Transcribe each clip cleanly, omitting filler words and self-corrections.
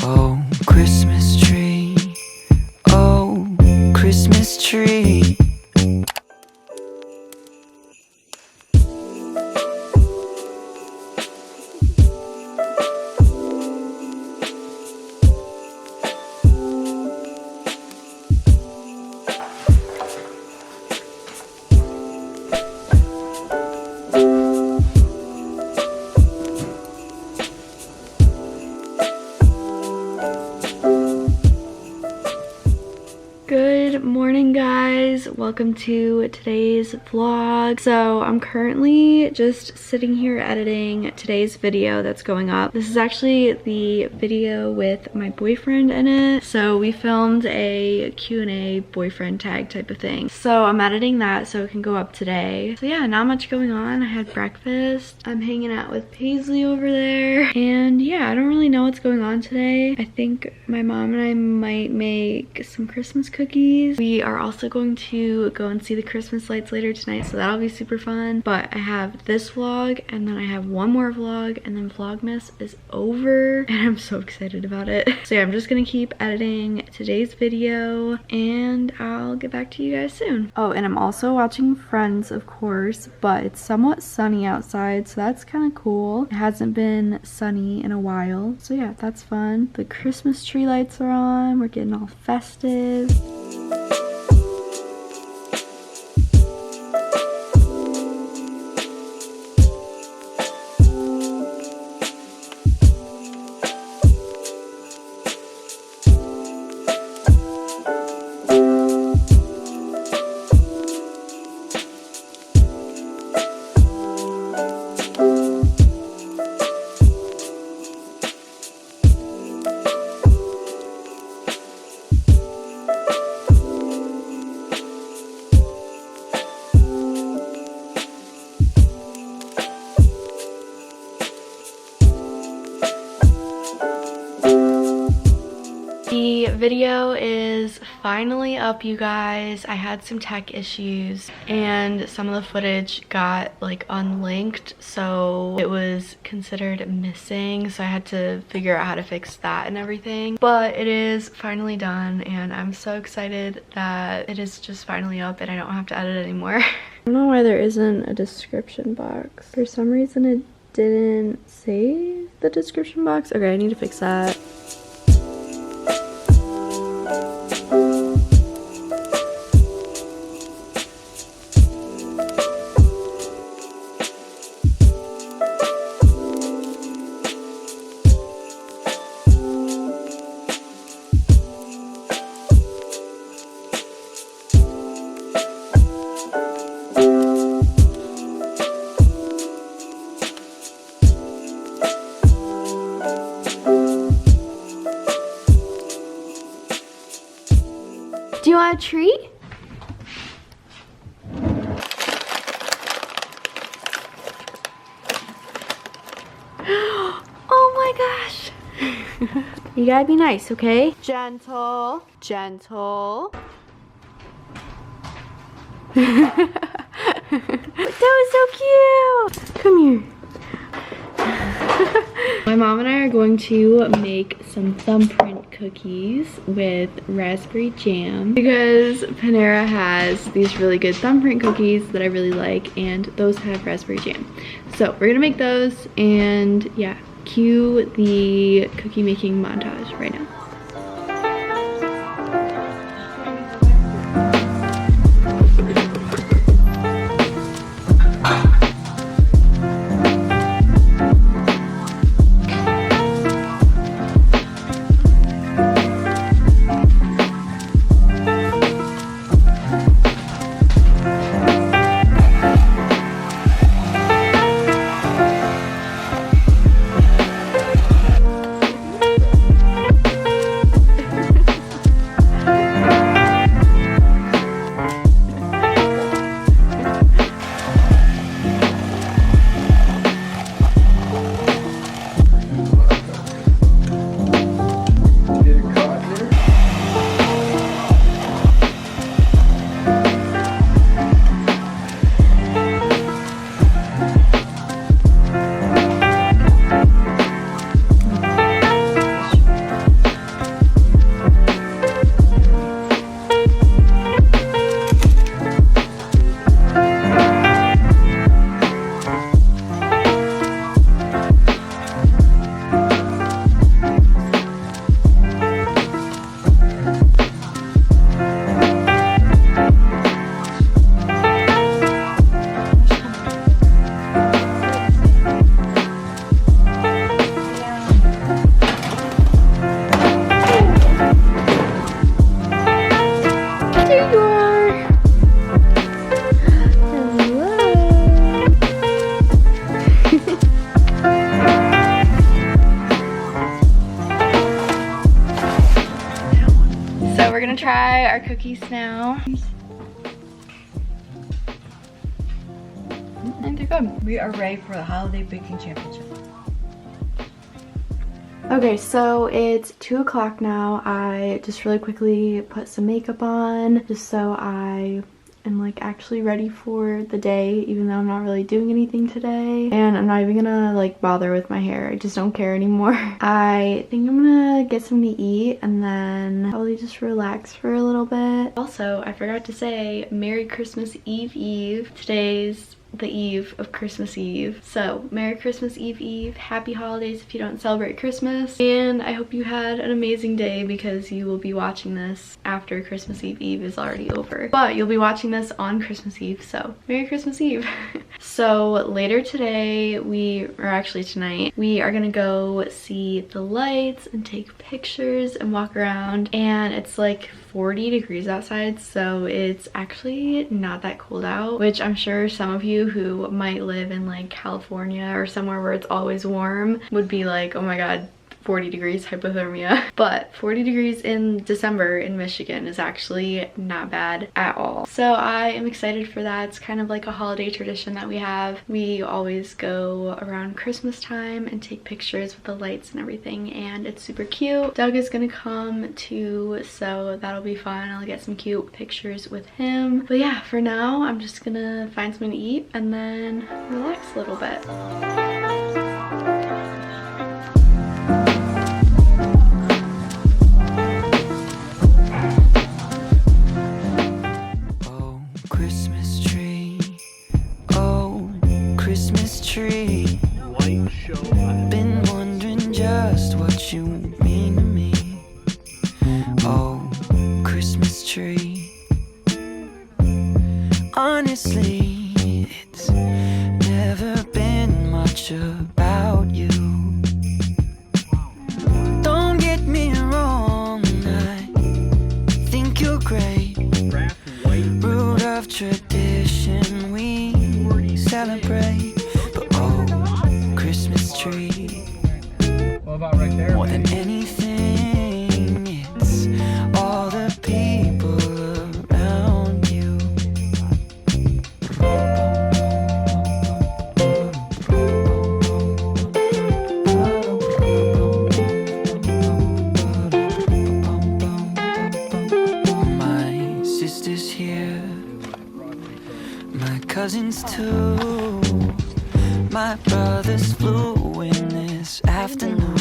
Oh, Christmas tree. Oh, Christmas tree. Good morning, guys. Welcome to today's vlog. So I'm currently just sitting here editing today's video that's going up. This is actually the video with my boyfriend in it. So we filmed a Q&A boyfriend tag type of thing. So I'm editing that so it can go up today. So yeah, not much going on. I had breakfast. I'm hanging out with Paisley over there. And yeah, I don't really know what's going on today. I think my mom and I might make some Christmas cookies. We are also going to go and see the Christmas lights later tonight, so that'll be super fun. But I have this vlog and then I have one more vlog and then vlogmas is over and I'm so excited about it. So yeah, I'm just gonna keep editing today's video and I'll get back to you guys soon. Oh, and I'm also watching Friends, of course, but it's somewhat sunny outside, so that's kind of cool. It hasn't been sunny in a while, so yeah, that's fun. The Christmas tree lights are on. We're getting all festive. The video is finally up, you guys. I had some tech issues and some of the footage got like unlinked, so it was considered missing, so I had to figure out how to fix that and everything. But it is finally done and I'm so excited that it is just finally up and I don't have to edit anymore. I don't know why there isn't a description box. For some reason it didn't save the description box. Okay, I need to fix that. Do you want a treat? Oh my gosh. You gotta be nice, okay? Gentle, gentle. That was so cute. Come here. My mom and I are going to make some thumbprint cookies with raspberry jam because Panera has these really good thumbprint cookies that I really like, and those have raspberry jam. So we're gonna make those, and yeah, cue the cookie making montage right now. we're gonna try our cookies now. And they're good. We are ready for the holiday baking championship. Okay, so it's 2 o'clock now. I just really quickly put some makeup on just so I am like actually ready for the day, even though I'm not really doing anything today. And I'm not even gonna like bother with my hair. I just don't care anymore. I think I'm gonna get something to eat and then probably just relax for a little bit. Also, I forgot to say Merry Christmas Eve. Today's the eve of Christmas Eve. So Merry Christmas Eve, happy holidays if you don't celebrate Christmas, and I hope you had an amazing day because you will be watching this after Christmas Eve is already over, but you'll be watching this on Christmas Eve, so Merry Christmas Eve. So later today, actually tonight, we are gonna go see the lights and take pictures and walk around, and it's like 40 degrees outside, so it's actually not that cold out, which I'm sure some of you who might live in like California or somewhere where it's always warm would be like, oh my god, 40 degrees hypothermia. But 40 degrees in December in Michigan is actually not bad at all. So I am excited for that. It's kind of like a holiday tradition that we have. We always go around Christmas time and take pictures with the lights and everything, and it's super cute. Doug is gonna come too, so that'll be fun. I'll get some cute pictures with him. But yeah, for now, I'm just gonna find something to eat and then relax a little bit. Tree. Been wondering just what you mean to me. Oh, Christmas tree. Honestly, it's never been much about you. Don't get me wrong, I think you're great. Root of tradition we celebrate. What about right there? More than anything, it's all the people around you. My sister's here, my cousins too. My brothers flew in this afternoon.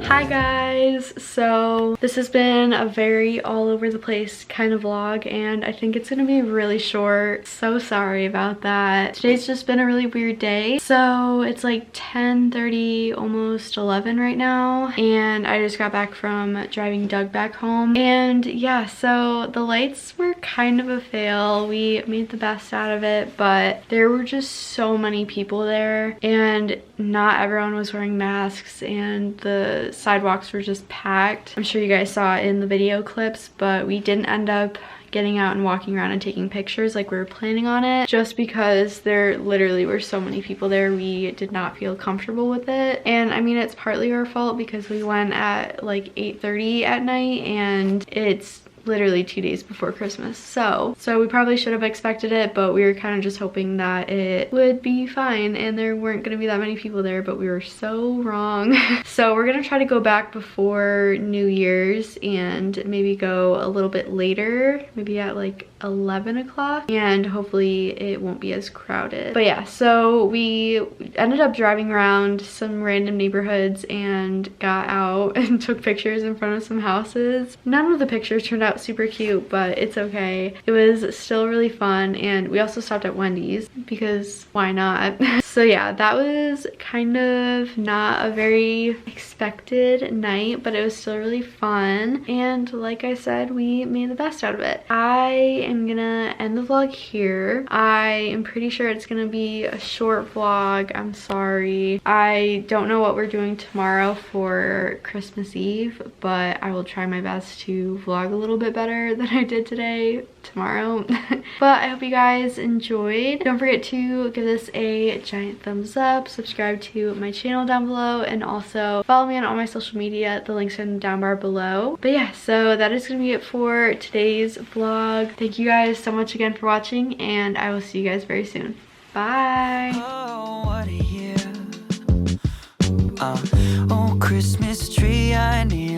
Hi guys, so this has been a very all over the place kind of vlog, and I think it's gonna be really short. So sorry about that. Today's just been a really weird day. So it's like 10:30, almost 11 right now, and I just got back from driving Doug back home. And yeah, so the lights were kind of a fail. We made the best out of it, but there were just so many people there, and not everyone was wearing masks, and the sidewalks were just packed. I'm sure you guys saw it in the video clips, but we didn't end up getting out and walking around and taking pictures like we were planning on it, just because there literally were so many people there. We did not feel comfortable with it, and I mean, it's partly our fault because we went at like 8:30 at night, and it's literally 2 days before Christmas. So we probably should have expected it, but we were kind of just hoping that it would be fine and there weren't gonna be that many people there, but we were so wrong. So we're gonna try to go back before New Year's and maybe go a little bit later, maybe at like 11 o'clock, and hopefully it won't be as crowded. But yeah, so we ended up driving around some random neighborhoods and got out and took pictures in front of some houses. None of the pictures turned out super cute, but it's okay. It was still really fun, and we also stopped at Wendy's because why not? So yeah, that was kind of not a very expected night, but it was still really fun, and like I said, we made the best out of it. I am gonna end the vlog here. I am pretty sure it's gonna be a short vlog. I'm sorry. I don't know what we're doing tomorrow for Christmas Eve, but I will try my best to vlog a little bit better than I did today. tomorrow. But I hope you guys enjoyed. Don't forget to give this a giant thumbs up, subscribe to my channel down below, and also follow me on all my social media. The links are in the down bar below. But yeah, so that is gonna be it for today's vlog. Thank you guys so much again for watching, and I will see you guys very soon. Bye. Oh, what a year. Oh, Christmas tree, I need